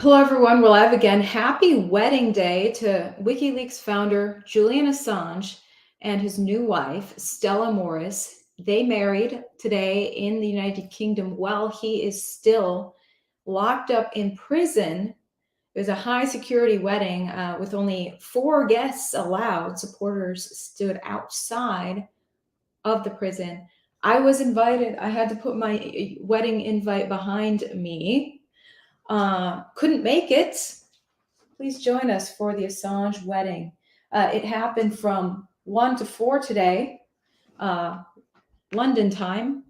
Hello, everyone. We're live again. Happy wedding day to Wikileaks founder Julian Assange and his new wife, Stella Morris. They married today in the United Kingdom while he is still locked up in prison. It was a high security wedding with only 4 guests allowed. Supporters stood outside of the prison. I was invited. I had to put my wedding invite behind me. Couldn't make it. Please join us for the Assange wedding. It happened from 1 to 4 today, London time.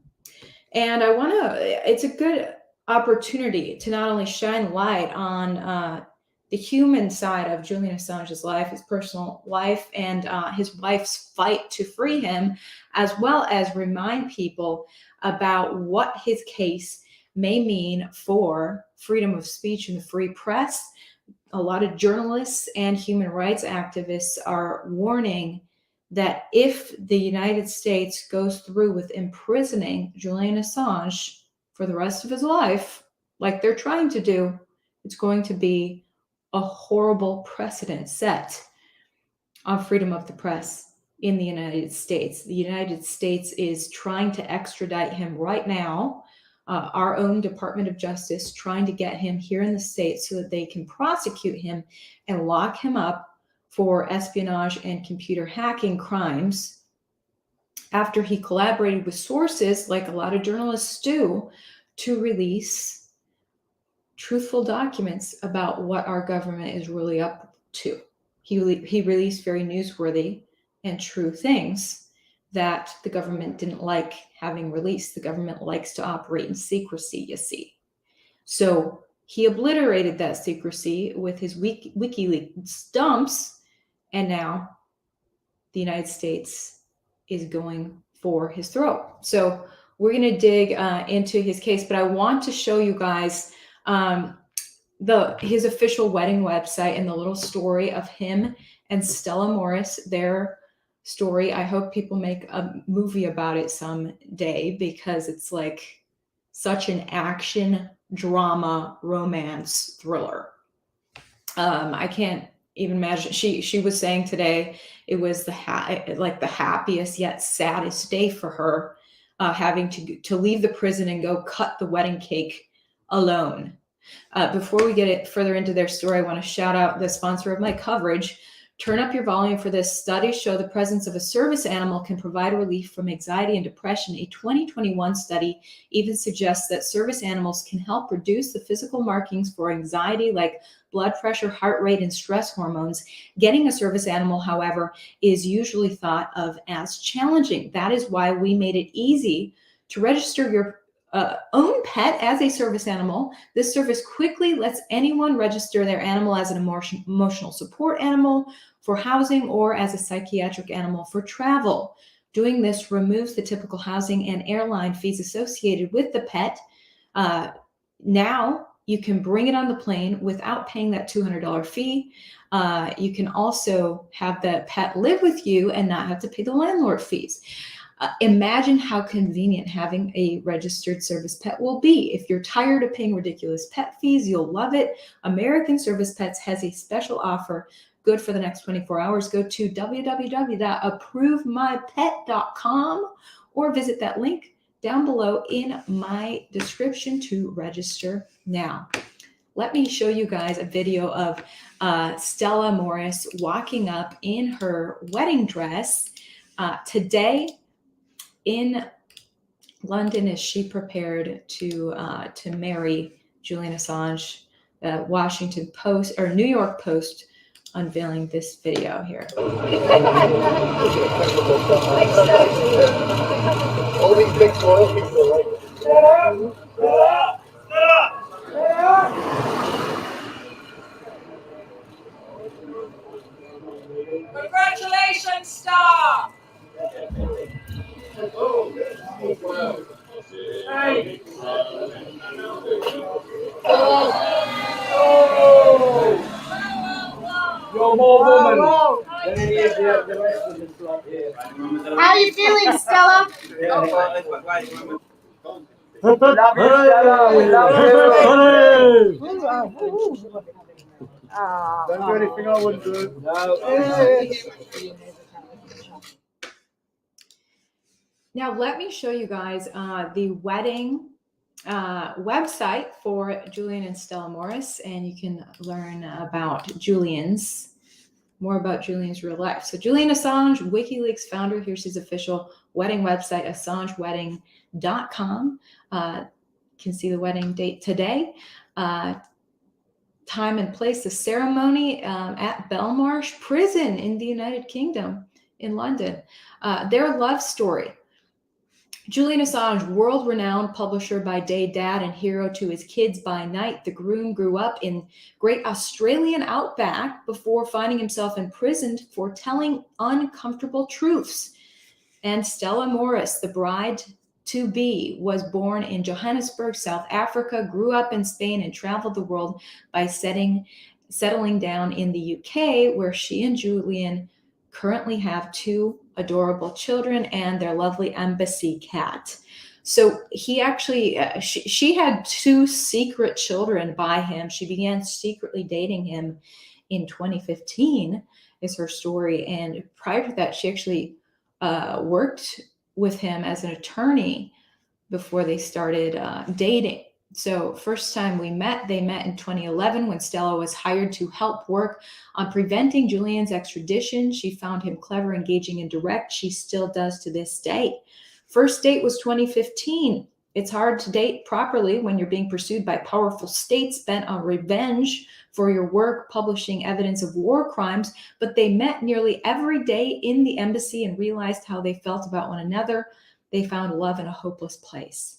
And it's a good opportunity to not only shine light on the human side of Julian Assange's life, his personal life, and his wife's fight to free him, as well as remind people about what his case may mean for freedom of speech and the free press. A lot of journalists and human rights activists are warning that if the United States goes through with imprisoning Julian Assange for the rest of his life, like they're trying to do, it's going to be a horrible precedent set on freedom of the press in the United States. The United States is trying to extradite him right now. Our own Department of Justice trying to get him here in the States so that they can prosecute him and lock him up for espionage and computer hacking crimes after he collaborated with sources, like a lot of journalists do, to release truthful documents about what our government is really up to. He released very newsworthy and true things that the government didn't like having released. The government likes to operate in secrecy, you see. So he obliterated that secrecy with his WikiLeaks dumps, and now the United States is going for his throat. So we're going to dig into his case, but I want to show you guys his official wedding website and the little story of him and Stella Morris, their story. I hope people make a movie about it someday, because it's like such an action drama romance thriller. I can't even imagine. She was saying today it was the happiest yet saddest day for her, having to leave the prison and go cut the wedding cake alone. Before we get it further into their story, I want to shout out the sponsor of my coverage. Turn up your volume for this. Studies show the presence of a service animal can provide relief from anxiety and depression. A 2021 study even suggests that service animals can help reduce the physical markings for anxiety, like blood pressure, heart rate, and stress hormones. Getting a service animal, however, is usually thought of as challenging. That is why we made it easy to register your own pet as a service animal. This service quickly lets anyone register their animal as an emotional support animal for housing or as a psychiatric animal for travel. Doing this removes the typical housing and airline fees associated with the pet. Now you can bring it on the plane without paying that $200 fee. You can also have the pet live with you and not have to pay the landlord fees. Imagine how convenient having a registered service pet will be. If you're tired of paying ridiculous pet fees, you'll love it. American Service Pets has a special offer good for the next 24 hours. Go to www.approvemypet.com or visit that link down below in my description to register now. Let me show you guys a video of Stella Morris walking up in her wedding dress today in London as she prepared to marry Julian Assange. Washington Post or New York Post unveiling this video here. All these big royal people are like, congratulations, Star! you're more woman than any of the rest of us lot here. How are you feeling, Stella? Love you, Stella. We love you. Don't do anything I wouldn't do. No. Now, let me show you guys the wedding website for Julian and Stella Morris, and you can learn about more about Julian's real life. So Julian Assange, WikiLeaks founder, here's his official wedding website, assangewedding.com. You can see the wedding date today. Time and place, the ceremony at Belmarsh Prison in the United Kingdom in London. Their love story. Julian Assange, world-renowned publisher by day, dad, and hero to his kids by night. The groom grew up in great Australian outback before finding himself imprisoned for telling uncomfortable truths. And Stella Morris, the bride-to-be, was born in Johannesburg, South Africa, grew up in Spain, and traveled the world by settling down in the UK, where she and Julian currently have 2 adorable children and their lovely embassy cat. So he actually, she had 2 secret children by him. She began secretly dating him in 2015 is her story. And prior to that, she actually worked with him as an attorney before they started dating. So first time they met in 2011 when Stella was hired to help work on preventing Julian's extradition. She found him clever, engaging, and direct. She still does to this day. First date was 2015. It's hard to date properly when you're being pursued by powerful states bent on revenge for your work publishing evidence of war crimes, but they met nearly every day in the embassy and realized how they felt about one another. They found love in a hopeless place.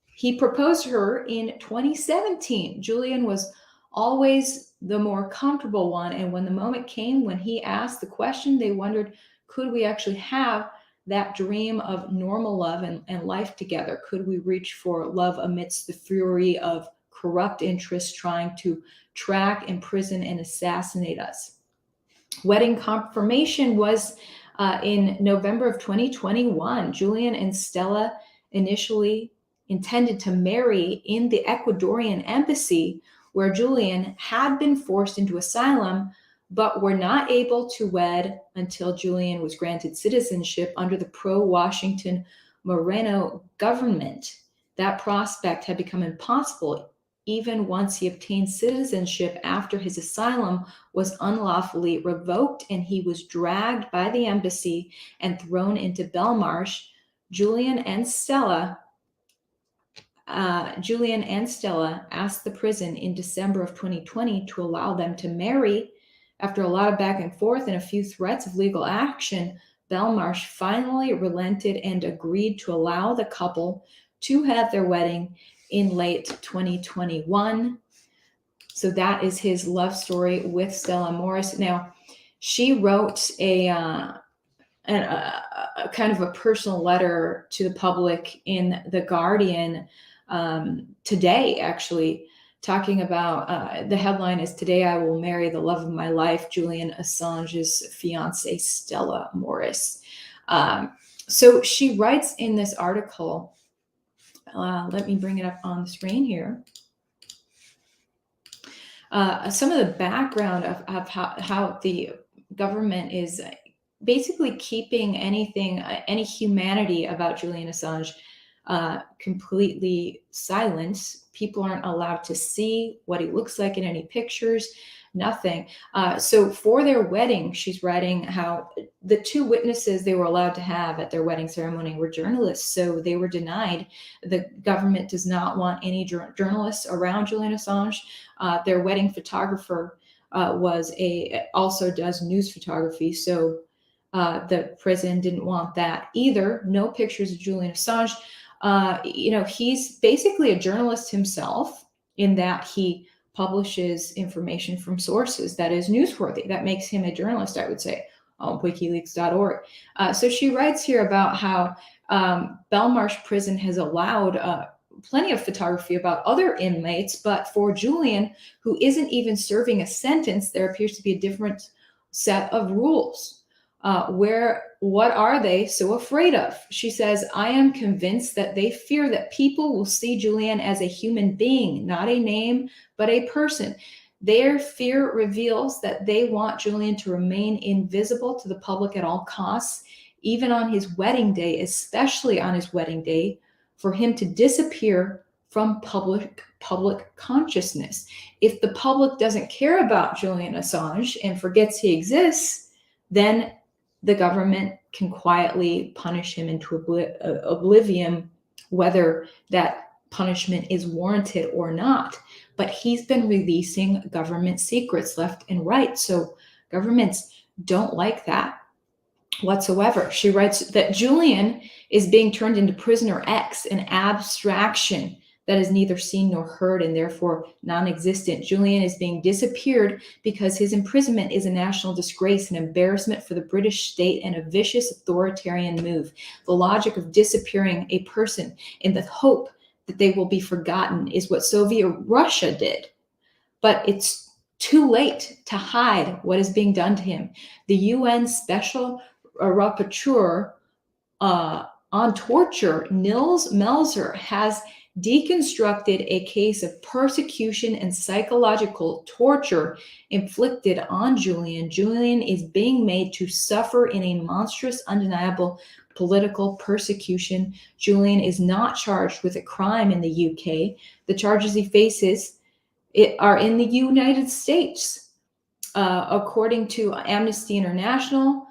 He proposed to her in 2017. Julian was always the more comfortable one, and when the moment came when he asked the question, they wondered, could we actually have that dream of normal love and life together? Could we reach for love amidst the fury of corrupt interests trying to track, imprison, and assassinate us? Wedding confirmation was in November of 2021. Julian and Stella initially intended to marry in the Ecuadorian embassy, where Julian had been forced into asylum, but were not able to wed until Julian was granted citizenship under the pro-Washington Moreno government. That prospect had become impossible even once he obtained citizenship after his asylum was unlawfully revoked and he was dragged by the embassy and thrown into Belmarsh. Julian and Stella asked the prison in December of 2020 to allow them to marry. After a lot of back and forth and a few threats of legal action, Belmarsh finally relented and agreed to allow the couple to have their wedding in late 2021. So that is his love story with Stella Morris. Now, she wrote a kind of a personal letter to the public in The Guardian today, actually, talking about the headline is, "Today I will marry the love of my life, Julian Assange's fiancée, Stella Morris." So she writes in this article, let me bring it up on the screen here. Some of the background of how the government is basically keeping any humanity about Julian Assange completely silent. People aren't allowed to see what he looks like in any pictures, nothing. So for their wedding, she's writing how the 2 witnesses they were allowed to have at their wedding ceremony were journalists, so they were denied. The government does not want any journalists around Julian Assange. Their wedding photographer also does news photography, so the prison didn't want that either. No pictures of Julian Assange. He's basically a journalist himself in that he publishes information from sources that is newsworthy. That makes him a journalist, I would say, on wikileaks.org. So she writes here about how Belmarsh Prison has allowed plenty of photography about other inmates, but for Julian, who isn't even serving a sentence, there appears to be a different set of rules. What are they so afraid of? She says, I am convinced that they fear that people will see Julian as a human being, not a name, but a person. Their fear reveals that they want Julian to remain invisible to the public at all costs, even on his wedding day, especially on his wedding day, for him to disappear from public consciousness. If the public doesn't care about Julian Assange and forgets he exists, then the government can quietly punish him into oblivion, whether that punishment is warranted or not. But he's been releasing government secrets left and right. So governments don't like that whatsoever. She writes that Julian is being turned into prisoner X, an abstraction that is neither seen nor heard and therefore non-existent. Julian is being disappeared because his imprisonment is a national disgrace, an embarrassment for the British state, and a vicious authoritarian move. The logic of disappearing a person in the hope that they will be forgotten is what Soviet Russia did. But it's too late to hide what is being done to him. The UN Special Rapporteur on torture, Nils Melzer, has deconstructed a case of persecution and psychological torture inflicted on Julian. Julian is being made to suffer in a monstrous, undeniable political persecution. Julian is not charged with a crime in the UK. The charges he faces are in the United States. According to Amnesty International,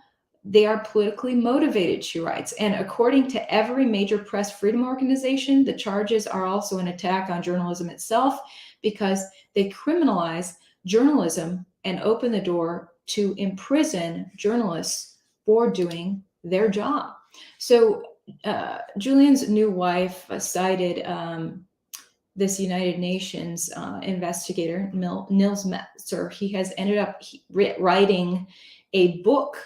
they are politically motivated, she writes. And according to every major press freedom organization, the charges are also an attack on journalism itself because they criminalize journalism and open the door to imprison journalists for doing their job. So Julian's new wife cited this United Nations investigator, Nils Melzer. He has ended up writing a book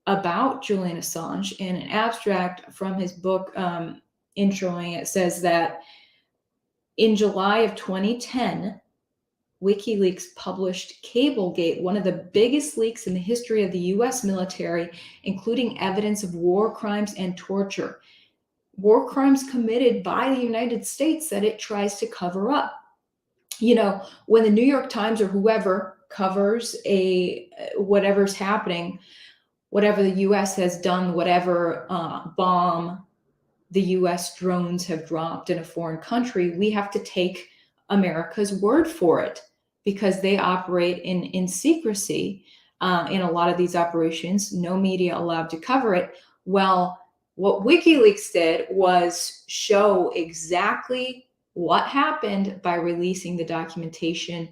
about Julian Assange. In an abstract from his book, introing it, says that in July of 2010, WikiLeaks published Cablegate, one of the biggest leaks in the history of the US military, including evidence of war crimes and torture. War crimes committed by the United States that it tries to cover up. You know, when the New York Times or whoever covers whatever's happening, whatever the US has done, whatever bomb the US drones have dropped in a foreign country, we have to take America's word for it because they operate in secrecy in a lot of these operations, no media allowed to cover it. Well, what WikiLeaks did was show exactly what happened by releasing the documentation,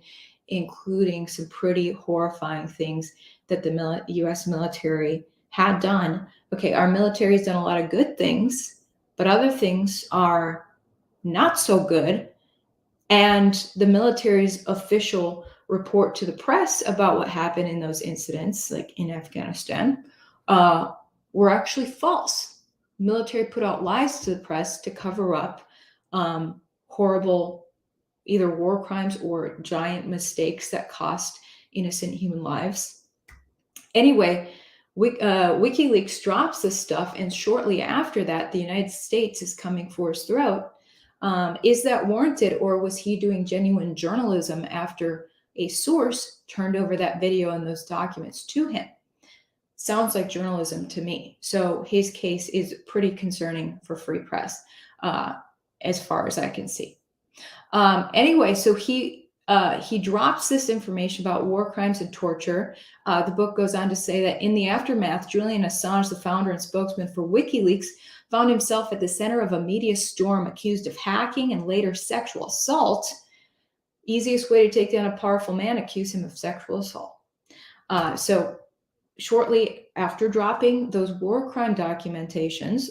including some pretty horrifying things that the US military had done. Okay, our military has done a lot of good things, but other things are not so good. And the military's official report to the press about what happened in those incidents, like in Afghanistan, were actually false. Military put out lies to the press to cover up horrible either war crimes or giant mistakes that cost innocent human lives. Anyway, WikiLeaks drops this stuff, and shortly after that, the United States is coming for his throat. Is that warranted, or was he doing genuine journalism after a source turned over that video and those documents to him? Sounds like journalism to me. So his case is pretty concerning for free press, as far as I can see. Anyway, so he drops this information about war crimes and torture. The book goes on to say that in the aftermath, Julian Assange, the founder and spokesman for WikiLeaks, found himself at the center of a media storm, accused of hacking and later sexual assault. Easiest way to take down a powerful man, accuse him of sexual assault. So shortly after dropping those war crime documentations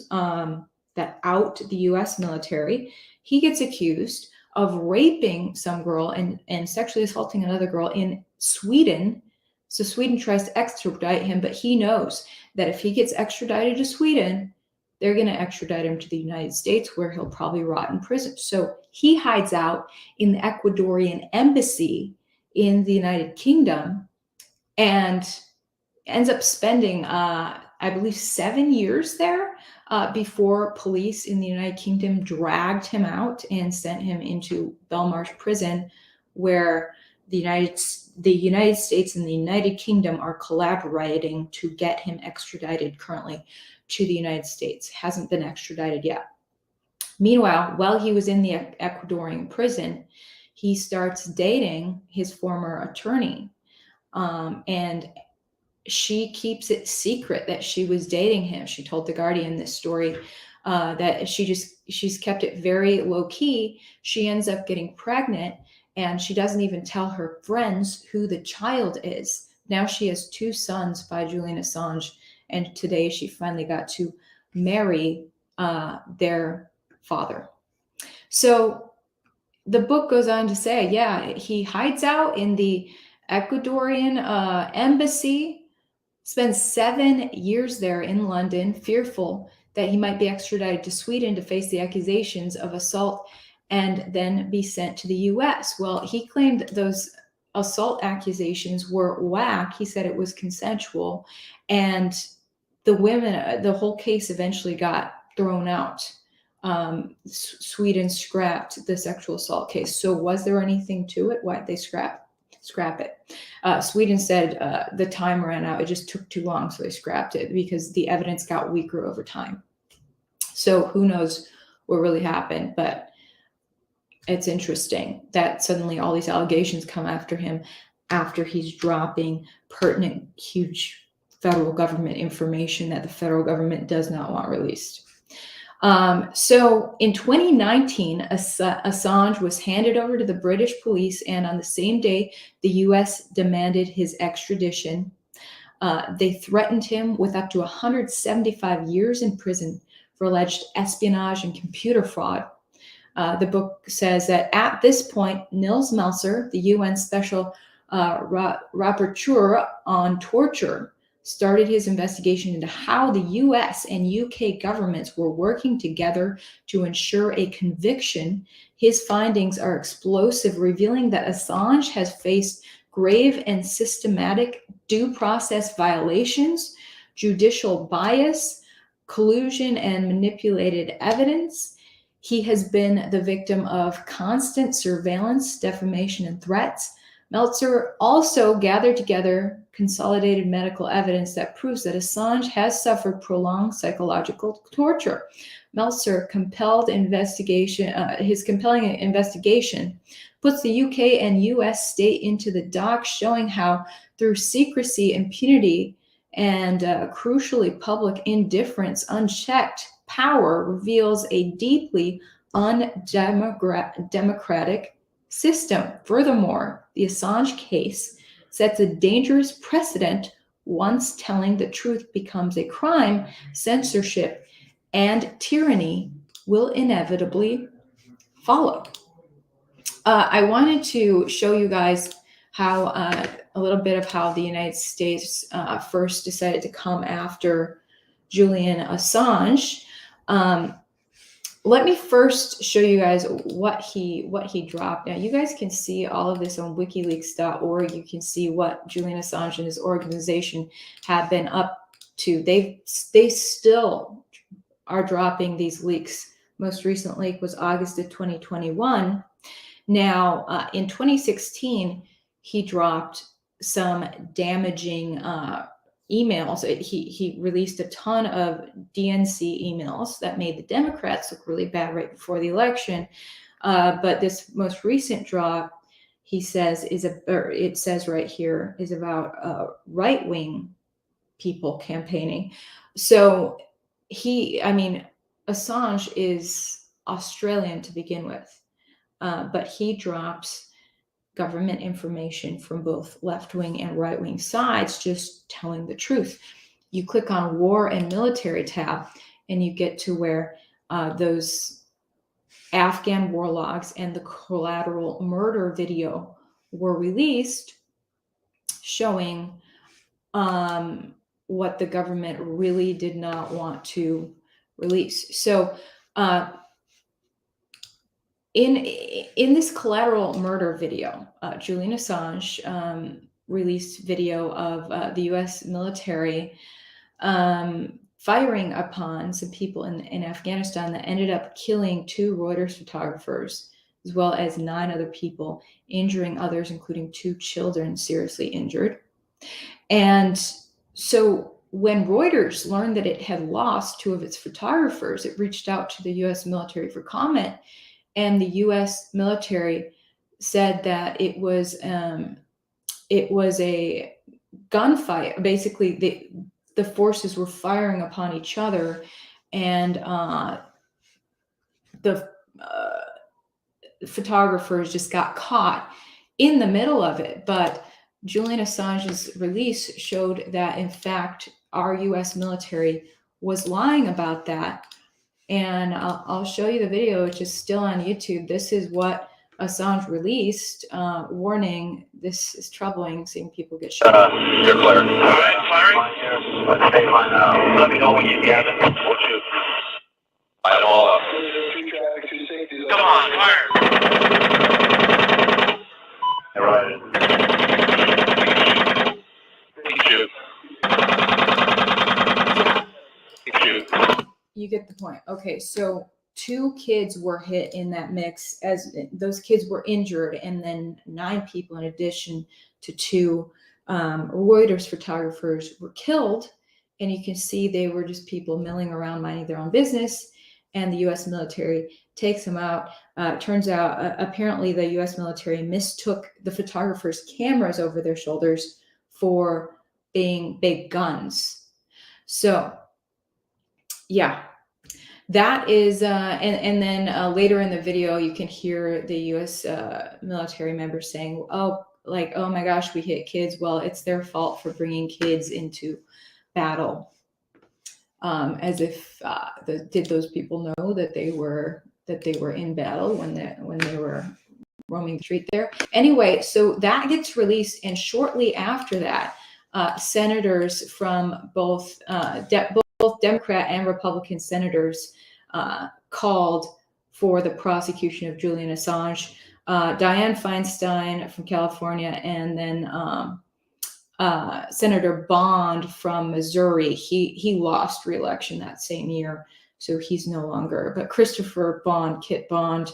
that out the US military, he gets accused of raping some girl and sexually assaulting another girl in Sweden. So Sweden tries to extradite him, but he knows that if he gets extradited to Sweden, they're going to extradite him to the United States, where he'll probably rot in prison. So he hides out in the Ecuadorian embassy in the United Kingdom. And ends up spending, I believe, 7 years there before police in the United Kingdom dragged him out and sent him into Belmarsh prison, where the United States and the United Kingdom are collaborating to get him extradited currently to the United States. Hasn't been extradited yet. Meanwhile, while he was in the Ecuadorian prison, he starts dating his former attorney, and she keeps it secret that she was dating him. She told The Guardian this story, that she's kept it very low key. She ends up getting pregnant, and she doesn't even tell her friends who the child is. Now she has 2 sons by Julian Assange, and today she finally got to marry their father. So the book goes on to say, yeah, he hides out in the Ecuadorian embassy, spends 7 years there in London, fearful that he might be extradited to Sweden to face the accusations of assault and then be sent to the US. Well, he claimed those assault accusations were whack. He said it was consensual, and the whole case eventually got thrown out. Sweden scrapped the sexual assault case. So was there anything to it? Why'd they scrap it? Sweden said the time ran out. It just took too long, so they scrapped it because the evidence got weaker over time. So who knows what really happened, but it's interesting that suddenly all these allegations come after him after he's dropping pertinent, huge federal government information that the federal government does not want released. So in 2019, Assange was handed over to the British police, and on the same day, the US demanded his extradition. They threatened him with up to 175 years in prison for alleged espionage and computer fraud. The book says that at this point, Nils Melzer, the UN Special Rapporteur on Torture, started his investigation into how the US and UK governments were working together to ensure a conviction. His findings are explosive, revealing that Assange has faced grave and systematic due process violations, judicial bias, collusion, and manipulated evidence. He has been the victim of constant surveillance, defamation, and threats. Melzer also gathered together consolidated medical evidence that proves that Assange has suffered prolonged psychological torture. Melzer his compelling investigation puts the UK and US state into the dock, showing how through secrecy, impunity, and crucially public indifference, unchecked power reveals a deeply undemocratic system. Furthermore, the Assange case sets a dangerous precedent. Once telling the truth becomes a crime, censorship and tyranny will inevitably follow. I wanted to show you guys how a little bit of how the United States first decided to come after Julian Assange. Let me first show you guys what he dropped. Now, you guys can see all of this on wikileaks.org. You can see what Julian Assange and his organization have been up to. They still are dropping these leaks. Most recent leak was August of 2021. Now, in 2016, he dropped some damaging emails. He released a ton of DNC emails that made the Democrats look really bad right before the election. But this most recent drop, he says, it says right here, is about right-wing people campaigning. So Assange is Australian to begin with, but he drops government information from both left-wing and right-wing sides, just telling the truth. You click on War and Military tab, and you get to where those Afghan war logs and the collateral murder video were released, showing what the government really did not want to release. So in this collateral murder video, Julian Assange released video of the U.S. military firing upon some people in Afghanistan that ended up killing 2 Reuters photographers, as well as 9 other people, injuring others, including 2 children seriously injured. And so when Reuters learned that it had lost 2 of its photographers, it reached out to the U.S. military for comment, and the U.S. military said that it was a gunfight. Basically, the forces were firing upon each other, and the photographers just got caught in the middle of it. But Julian Assange's release showed that, in fact, our U.S. military was lying about that. And I'll show you the video, which is still on YouTube. This is what Assange released, warning, this is troubling, seeing people get shot. You're clear. All right, firing. Stay line now. Let me know when you get it. We'll shoot. I know. Come on, fire. All right. Shoot. Shoot. You get the point. Okay, so 2 kids were hit in that mix, as those kids were injured, and then 9 people in addition to 2 Reuters photographers were killed. And you can see they were just people milling around, minding their own business, and the U.S. military takes them out. Turns out, apparently, the U.S. military mistook the photographers' cameras over their shoulders for being big guns. So, yeah. That is, and then later in the video, you can hear the U.S. Military members saying, oh my gosh, we hit kids. Well, it's their fault for bringing kids into battle. As if, did those people know that they were in battle when they were roaming the street there? Anyway, so that gets released, and shortly after that, senators from both Democrat and Republican senators called for the prosecution of Julian Assange. Dianne Feinstein from California, and then Senator Bond from Missouri. He lost re-election that same year, so he's no longer. But Christopher Bond, Kit Bond,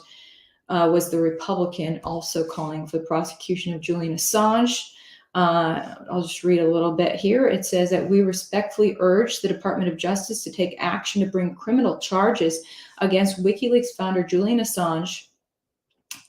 was the Republican, also calling for the prosecution of Julian Assange. I'll just read a little bit here. It says that we respectfully urge the Department of Justice to take action to bring criminal charges against Wikileaks founder Julian Assange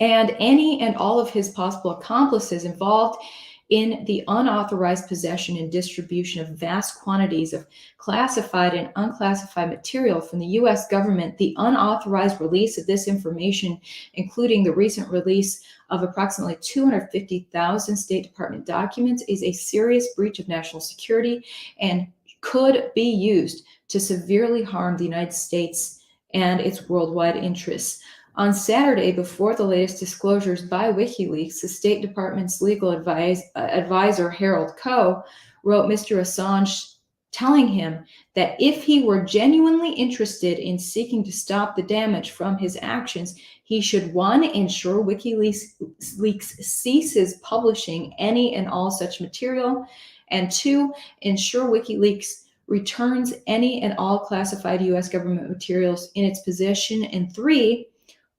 and any and all of his possible accomplices involved in the unauthorized possession and distribution of vast quantities of classified and unclassified material from the U.S. government. The unauthorized release of this information, including the recent release of approximately 250,000 State Department documents, is a serious breach of national security and could be used to severely harm the United States and its worldwide interests. On Saturday, before the latest disclosures by WikiLeaks, the State Department's legal advisor, Harold Koh, wrote Mr. Assange, telling him that if he were genuinely interested in seeking to stop the damage from his actions, he should, 1, ensure WikiLeaks ceases publishing any and all such material, and 2, ensure WikiLeaks returns any and all classified U.S. government materials in its possession, and 3,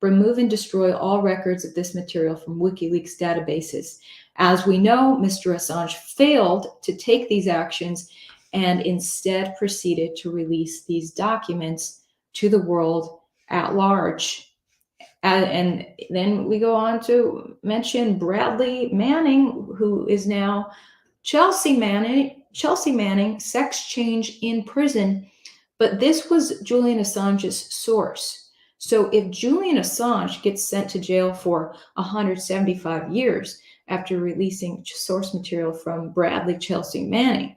remove and destroy all records of this material from WikiLeaks databases. As we know, Mr. Assange failed to take these actions and instead proceeded to release these documents to the world at large. And then we go on to mention Bradley Manning, who is now Chelsea Manning, sex change in prison. But this was Julian Assange's source. So if Julian Assange gets sent to jail for 175 years after releasing source material from Bradley Chelsea Manning,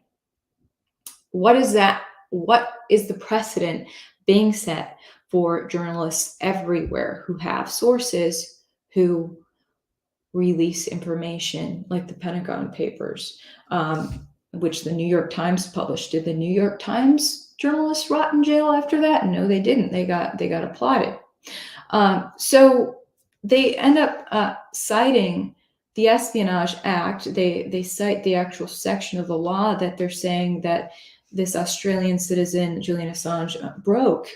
what is that? What is the precedent being set for journalists everywhere who have sources who release information, like the Pentagon Papers, which the New York Times published? Did the New York Times journalists rot in jail after that? No, they didn't. They got applauded. So they end up citing the Espionage Act, they cite the actual section of the law that they're saying that this Australian citizen, Julian Assange, broke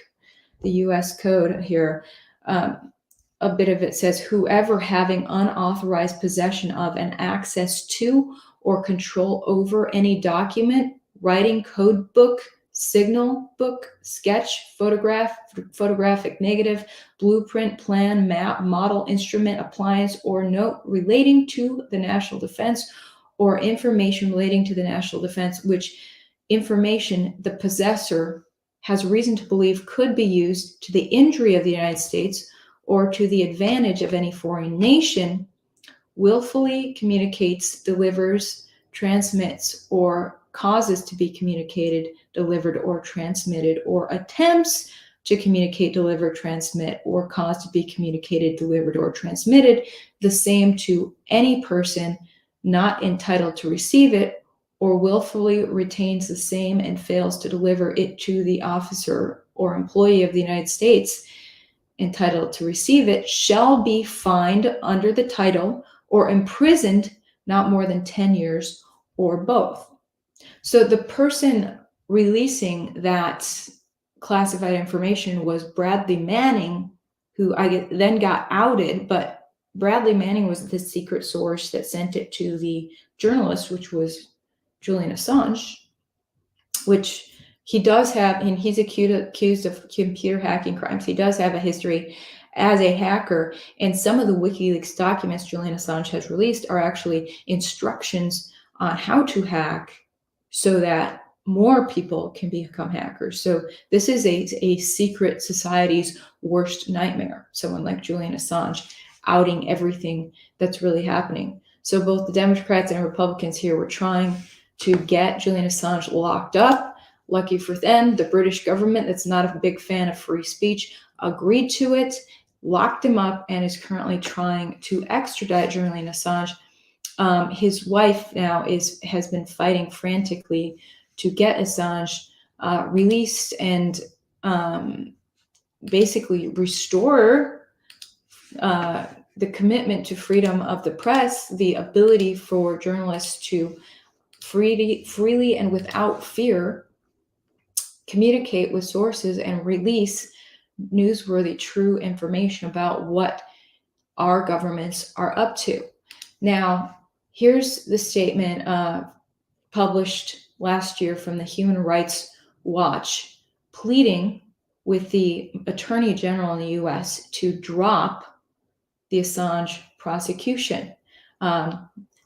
the US code here. A bit of it says, whoever having unauthorized possession of and access to or control over any document, writing, code book, signal book, sketch, photograph, photographic negative, blueprint, plan, map, model, instrument, appliance, or note relating to the national defense or information relating to the national defense, which information the possessor has reason to believe could be used to the injury of the United States or to the advantage of any foreign nation, willfully communicates, delivers, transmits, or causes to be communicated, delivered, or transmitted, or attempts to communicate, deliver, transmit, or cause to be communicated, delivered, or transmitted, the same to any person not entitled to receive it, or willfully retains the same and fails to deliver it to the officer or employee of the United States entitled to receive it, shall be fined under the title or imprisoned not more than 10 years or both. So the person releasing that classified information was Bradley Manning, who then got outed, but Bradley Manning was the secret source that sent it to the journalist, which was Julian Assange, which he does have, and he's accused of computer hacking crimes. He does have a history as a hacker, and some of the WikiLeaks documents Julian Assange has released are actually instructions on how to hack so that more people can become hackers. So this is a secret society's worst nightmare, someone like Julian Assange outing everything that's really happening. So both the Democrats and Republicans here were trying to get Julian Assange locked up. Lucky for them, the British government, that's not a big fan of free speech, agreed to it, locked him up, and is currently trying to extradite Julian Assange. His wife now has been fighting frantically to get Assange released and basically restore the commitment to freedom of the press, the ability for journalists to freely and without fear communicate with sources and release newsworthy, true information about what our governments are up to. Now, here's the statement published last year from the Human Rights Watch, pleading with the Attorney General in the US to drop the Assange prosecution.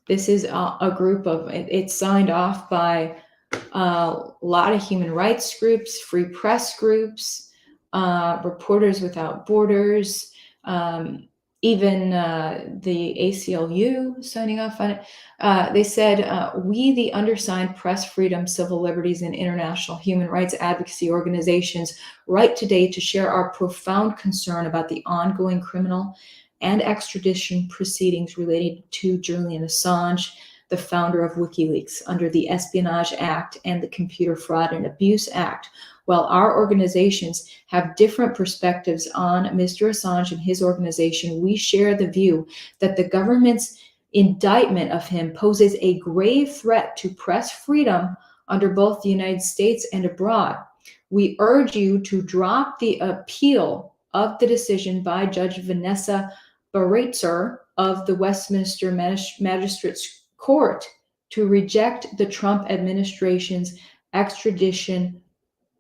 This is a group of, it's signed off by a lot of human rights groups, free press groups, Reporters Without Borders, even the ACLU signing off on it. They said, we, the undersigned press freedom, civil liberties, and international human rights advocacy organizations, write today to share our profound concern about the ongoing criminal and extradition proceedings related to Julian Assange, the founder of WikiLeaks, under the Espionage Act and the Computer Fraud and Abuse Act. While our organizations have different perspectives on Mr. Assange and his organization, we share the view that the government's indictment of him poses a grave threat to press freedom under both the United States and abroad. We urge you to drop the appeal of the decision by Judge Vanessa Baratzer of the Westminster Magistrates Court to reject the Trump administration's extradition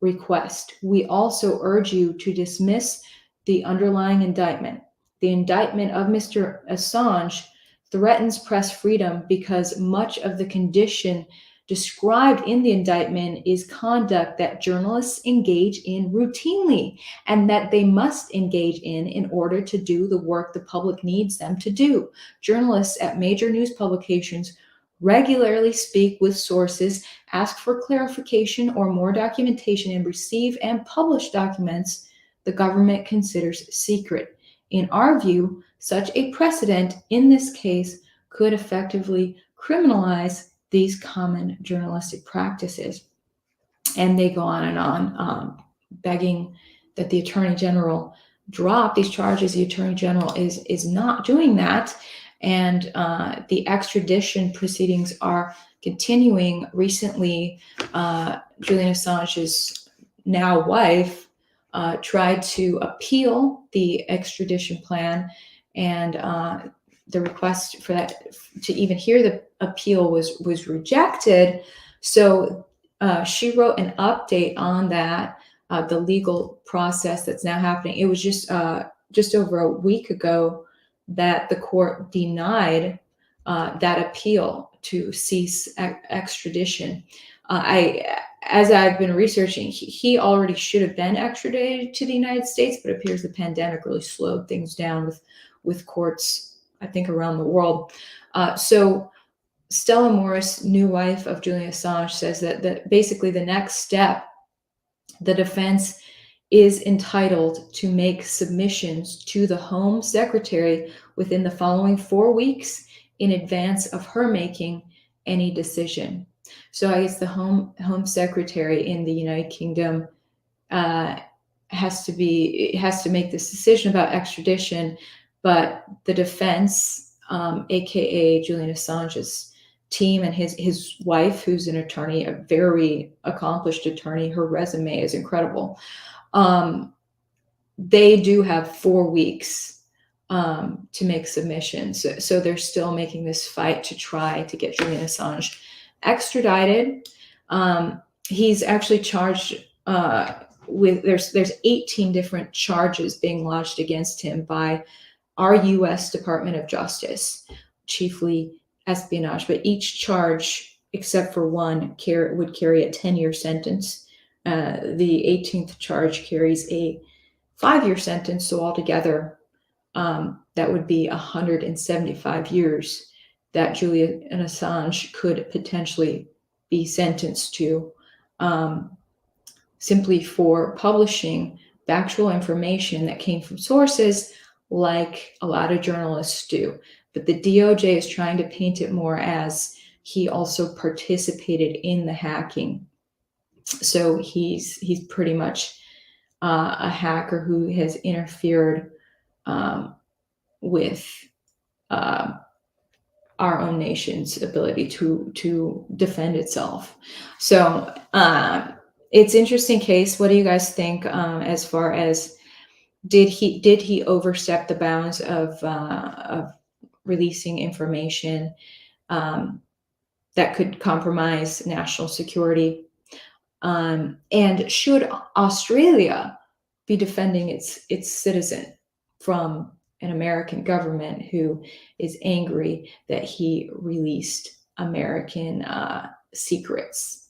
request. We also urge you to dismiss the underlying indictment. The indictment of Mr. Assange threatens press freedom because much of the condition described in the indictment is conduct that journalists engage in routinely and that they must engage in order to do the work the public needs them to do. Journalists at major news publications regularly speak with sources, ask for clarification or more documentation, and receive and publish documents the government considers secret. In our view, such a precedent in this case could effectively criminalize these common journalistic practices. And they go on and on, begging that the Attorney General drop these charges. The Attorney General is not doing that. And the extradition proceedings are continuing. Recently, Julian Assange's now wife tried to appeal the extradition plan, and the request for that to even hear the appeal was rejected. So she wrote an update on that, the legal process that's now happening. It was just over a week ago that the court denied that appeal to cease extradition. As I've been researching, he already should have been extradited to the United States, but it appears the pandemic really slowed things down with courts, I think, around the world. So Stella Morris, new wife of Julian Assange, says that basically the next step, the defense is entitled to make submissions to the Home Secretary within the following 4 weeks in advance of her making any decision. So I guess the Home Secretary in the United Kingdom has to make this decision about extradition, but the defense, aka Julian Assange's team and his wife, who's an attorney, a very accomplished attorney, her resume is incredible. They do have 4 weeks to make submissions. So they're still making this fight to try to get Julian Assange extradited. He's actually charged with, there's 18 different charges being lodged against him by our U.S. Department of Justice, chiefly espionage, but each charge, except for one, would carry a 10-year sentence. The 18th charge carries a 5-year sentence, so altogether that would be 175 years that Julian Assange could potentially be sentenced to, simply for publishing factual information that came from sources like a lot of journalists do. But the DOJ is trying to paint it more as he also participated in the hacking. So he's pretty much a hacker who has interfered with our own nation's ability to defend itself. So it's an interesting case. What do you guys think as far as did he overstep the bounds of releasing information that could compromise national security? And should Australia be defending its citizen from an American government who is angry that he released American secrets?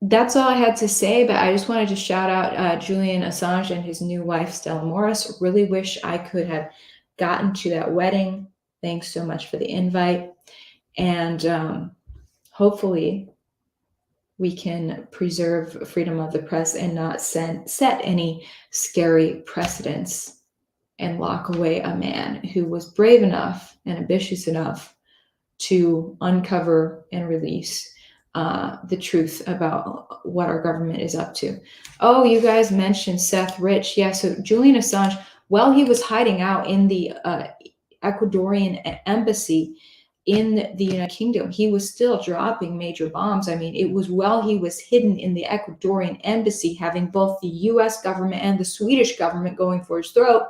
That's all I had to say, but I just wanted to shout out Julian Assange and his new wife, Stella Morris. Really wish I could have gotten to that wedding. Thanks so much for the invite. And hopefully we can preserve freedom of the press and not set any scary precedents and lock away a man who was brave enough and ambitious enough to uncover and release the truth about what our government is up to. Oh, you guys mentioned Seth Rich. Yeah, so Julian Assange, while he was hiding out in the Ecuadorian embassy in the United Kingdom, he was still dropping major bombs. I mean, it was while he was hidden in the Ecuadorian embassy, having both the US government and the Swedish government going for his throat,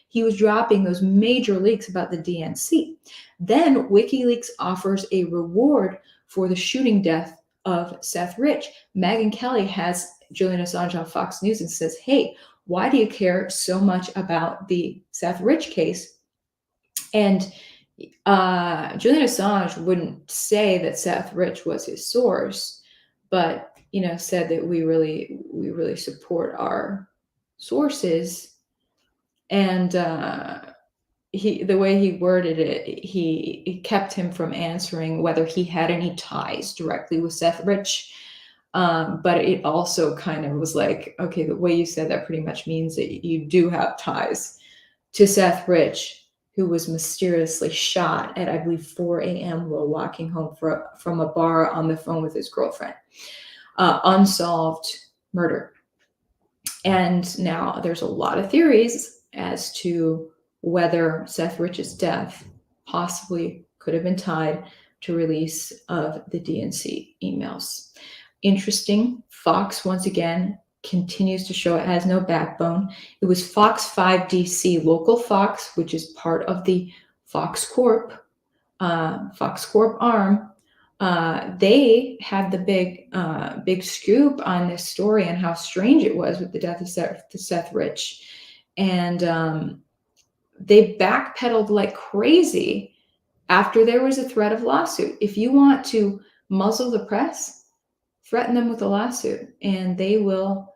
he was dropping those major leaks about the DNC. Then WikiLeaks offers a reward for the shooting death of Seth Rich. Megyn Kelly has Julian Assange on Fox News and says, hey, why do you care so much about the Seth Rich case? And Julian Assange wouldn't say that Seth Rich was his source, but said that we really support our sources. And the way he worded it, it kept him from answering whether he had any ties directly with Seth Rich. But it also kind of was like, okay, the way you said that pretty much means that you do have ties to Seth Rich, who was mysteriously shot at, I believe, 4 a.m. while walking home from a bar on the phone with his girlfriend. Unsolved murder. And now there's a lot of theories as to whether Seth Rich's death possibly could have been tied to release of the DNC emails. Interesting, Fox once again continues to show it has no backbone. It was Fox 5 DC, local Fox, which is part of the Fox Corp arm. They had the big scoop on this story and how strange it was with the death of Seth Rich. And they backpedaled like crazy after there was a threat of lawsuit. If you want to muzzle the press, threaten them with a lawsuit, and they will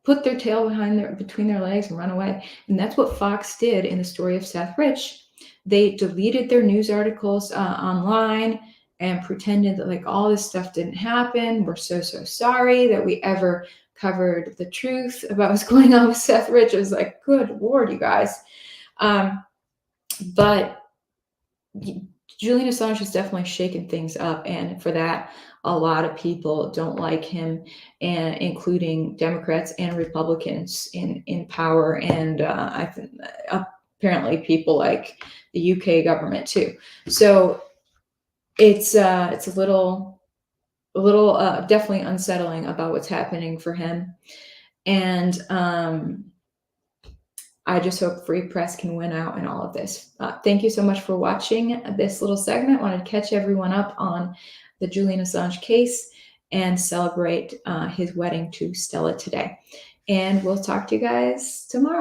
put their tail between their legs and run away. And that's what Fox did in the story of Seth Rich. They deleted their news articles online and pretended that like all this stuff didn't happen. We're so sorry that we ever covered the truth about what's going on with Seth Rich. It was like, good Lord, you guys. But Julian Assange has definitely shaken things up, and for that, a lot of people don't like him, and including Democrats and Republicans in power, and I think apparently people like the UK government too. So it's a little definitely unsettling about what's happening for him, and I just hope free press can win out in all of this. Thank you so much for watching this little segment. I wanted to catch everyone up on the Julian Assange case and celebrate his wedding to Stella today. And we'll talk to you guys tomorrow.